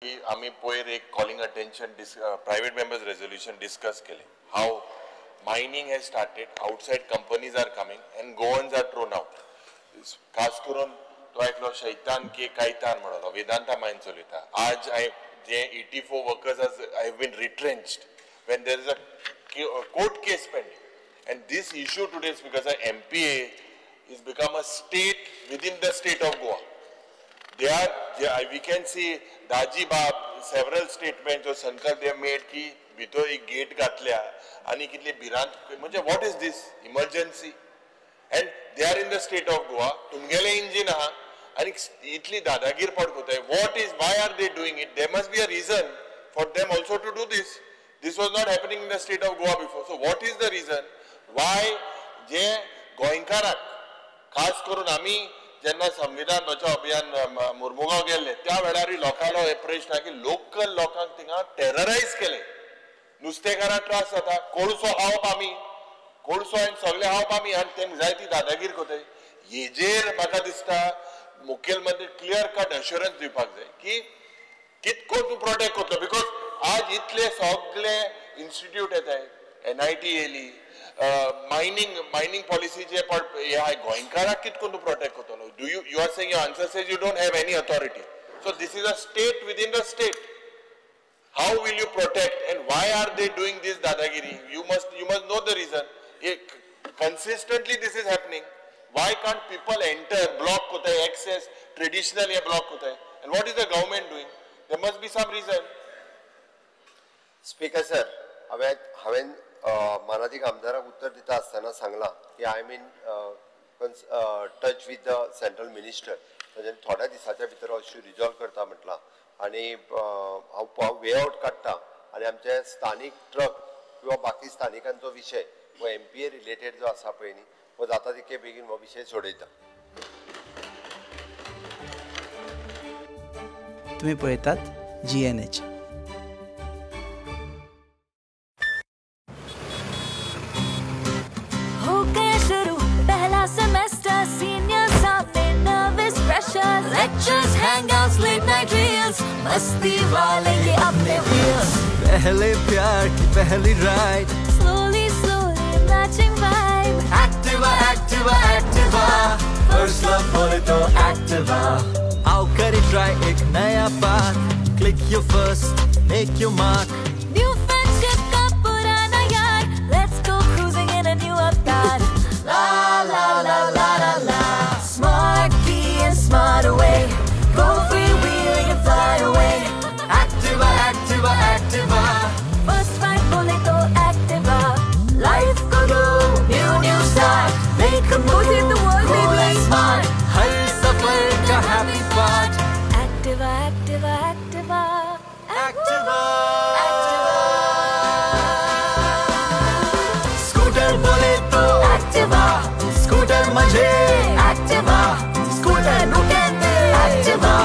आम्ही पयर एक calling attention private members resolution discuss केले how mining has started outside companies are coming and Goans are thrown out खास करून तो ऐकलो शैतान के कायतान म्हणलो वेदांता मायन चलयता आज जे 84 workers have been retrenched when there is a court case pending, and this issue today is because the MPA is become a state within the state of Goa. We can see Daji Bab several statements or Sankar they have made ki bito ek gate gatlya ani kitli birant म्हणजे what is this emergency, and they are in the state of Goa tumgele engine ha आणि इतली दादागीर पडकोताय. Why are they doing it? There must be a reason for them also to do this. This was not happening in the state of Goa before. So what is the reason why जे गोंयकाराक खास करून आम्ही जेन्ना संविधान बचाव अभियान मुर्मुगांव गेल्ले त्या वेळार लोकांलो हे प्रश्न की लोकल लोकांक थिंगा टेररायज केले. नुस्तेकारांक त्रास जाता, कोळसो हावप आमी कोळसो आनी सगळे हावप आमी आनी तेंक जाय ती दादागीर कोताय. हेजेर म्हाका दिसता मुखेलमंत्री क्लियर कट अश्युरन्स दिवपाक जाय की कितको तूं प्रोटेक्ट करतलो. बिकॉज आज इतले सगळे इन्स्टिट्यूट येताय, NIT येयली, मायनिंग पॉलिसीचे गोंयकाराक कितको तूं प्रोटेक्ट करतलो. You are saying your answer says you don't have any authority. So this is a state within the state. How will you protect and why are they doing this dadagiri? You must know the reason. Consistently this is happening. Why can't people enter, block kotay, access, traditionally block kotay? And what is the government doing? There must be some reason. Speaker sir, हांवें मानादीक आमदाराक उत्तर दिता आसतना सांगलां की I am in touch with the central minister. म्हणजे थोड्या दिसाच्या भितर हो इश्यू रिजॉल्व करता म्हटलां आनी हांव वे आउट काडटा आनी आमचे स्थानीक ट्रक किंवा बाकी स्थानिकांचो विशय हो MPA रिलेटेड जो आसा पळय न्ही हो जाता तितके बेगीन हो विशय सोडयता. तुम्ही पळयतात GNH. Lectures, hangouts, late night reels, मस्ती वाले ये अपने wheels. पहले प्यार की पहली ride. Slowly, matching vibe. Activa, Activa, Activa. First love बोले तो Activa. आओ करें try एक नया path. Click your first, make your mark. New friendship का पुराना यार. Let's go cruising in a new avatar. La la la la la la. Smart key and smart away. Go freewheeling and fly away. Activa, Activa, Activa. First ride बोले तो Activa. Life को दो new start. Make a move in the world, cool and smart. हर सफर का happy part. Activa, Activa, Activa. Activa. Scooter बोले तो Activa. Scooter मजे. Activa. Scooter नु कहते Activa.